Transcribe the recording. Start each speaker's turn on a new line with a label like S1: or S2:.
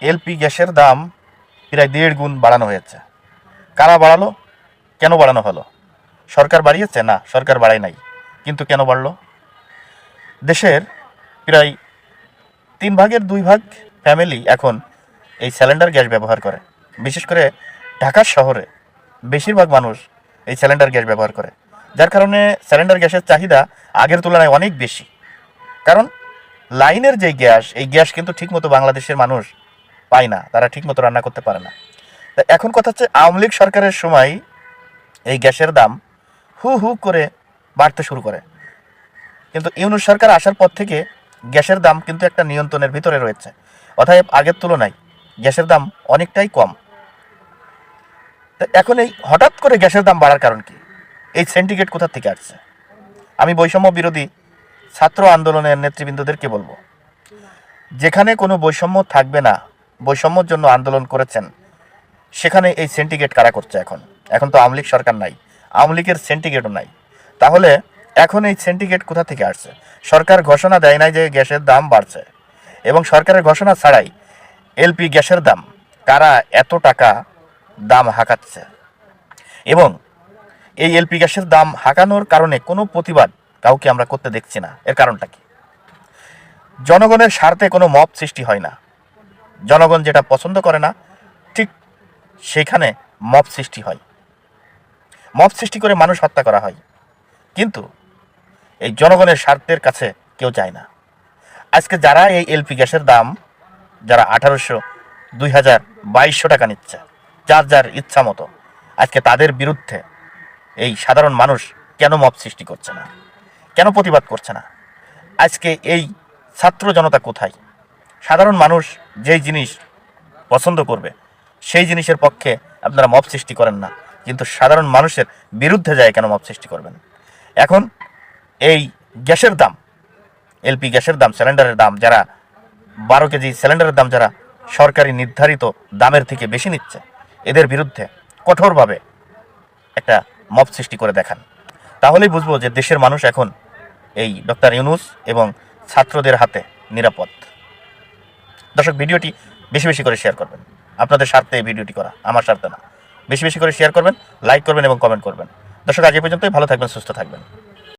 S1: LP গ্যাসের দাম প্রায় 1.5 গুণ বাড়ানো হয়েছে। কারা বাড়ালো? কেন বাড়ানো হলো? সরকার বাড়িয়েছে? না, সরকার বাড়ায় নাই। কিন্তু কেন বাড়লো? দেশের প্রায় 3/2 ফ্যামিলি এখন এই সিলিন্ডার গ্যাস ব্যবহার করে। বিশেষ করে ঢাকা শহরে বেশিরভাগ মানুষ এই সিলিন্ডার গ্যাস ব্যবহার করে, যার কারণে সিলিন্ডার গ্যাসের চাহিদা আগের তুলনায় অনেক বেশি। কারণ লাইনের যে গ্যাস, এই গ্যাস কিন্তু ঠিকমতো বাংলাদেশের মানুষ পায় না, তারা ঠিকমতো রান্না করতে পারে না। তা এখন কথা হচ্ছে, আওয়ামী লীগ সরকারের সময় এই গ্যাসের দাম হু হু করে বাড়তে শুরু করে, কিন্তু ইউনূস সরকার আসার পর থেকে গ্যাসের দাম কিন্তু একটা নিয়ন্ত্রণের ভিতরে রয়েছে। অতএব আগের তুলনায় গ্যাসের দাম অনেকটাই কম। তো এখন এই হঠাৎ করে গ্যাসের দাম বাড়ার কারণ কি? এই সেন্টিগ্রেড কোথা থেকে আসছে? আমি বৈষম্য বিরোধী ছাত্র আন্দোলনের নেতৃবৃন্দদেরকে বলবো, যেখানে কোনো বৈষম্য থাকবে না, বৈষম্যর জন্য আন্দোলন করেছেন, সেখানে এই সেন্টিগ্রেড কারা করছে? এখন তো আওয়ামী লীগ সরকার নাই, আওয়ামী লীগের সেন্টিগ্রেডও নাই। তাহলে এখন এই সেন্টিগ্রেড কোথা থেকে আসছে? সরকার ঘোষণা দেয় নাই যে গ্যাসের দাম বাড়ছে, এবং সরকারের ঘোষণা ছাড়াই এলপি গ্যাসের দাম কারা এত টাকা দাম হাঁকাচ্ছে? এবং এই এলপি গ্যাসের দাম হাঁকানোর কারণে কোনো প্রতিবাদ কাউকে আমরা করতে দেখছি না। এর কারণটা কি? জনগণের স্বার্থে কোনো মব সৃষ্টি হয় না। জনগণ যেটা পছন্দ করে না, ঠিক সেখানে মব সৃষ্টি হয়। মব সৃষ্টি করে মানুষ হত্যা করা হয়। কিন্তু এই জনগণের স্বার্থের কাছে কেউ যায় না। আজকে যারা এই এলপি গ্যাসের দাম, যারা 1800, 2000, 2200 টাকা নিচ্ছে যার যার ইচ্ছা মতো, আজকে তাদের বিরুদ্ধে এই সাধারণ মানুষ কেন মব সৃষ্টি করছে না? কেন প্রতিবাদ করছে না? আজকে এই ছাত্র জনতা কোথায়? সাধারণ মানুষ যেই জিনিস পছন্দ করবে সেই জিনিসের পক্ষে আপনারা মব সৃষ্টি করেন না, কিন্তু সাধারণ মানুষের বিরুদ্ধে যায় কেন মব সৃষ্টি করবেন? এখন এই গ্যাসের দাম, এলপি গ্যাসের দাম, সিলিন্ডারের দাম, যারা 12 কেজি সিলিন্ডারের দাম যারা সরকারি নির্ধারিত দামের থেকে বেশি নিচ্ছে, এদের বিরুদ্ধে কঠোরভাবে একটা মব সৃষ্টি করে দেখান। তাহলেই বুঝবো যে দেশের মানুষ এখন এই ডক্টর ইউনূস এবং ছাত্রদের হাতে নিরাপদ। দর্শক, ভিডিওটি বেশি বেশি করে শেয়ার করবেন। আপনাদের স্বার্থে এই ভিডিওটি করা, আমার স্বার্থে না। বেশি বেশি করে শেয়ার করবেন, লাইক করবেন এবং কমেন্ট করবেন। দর্শক, আজ এই পর্যন্তই। ভালো থাকবেন, সুস্থ থাকবেন।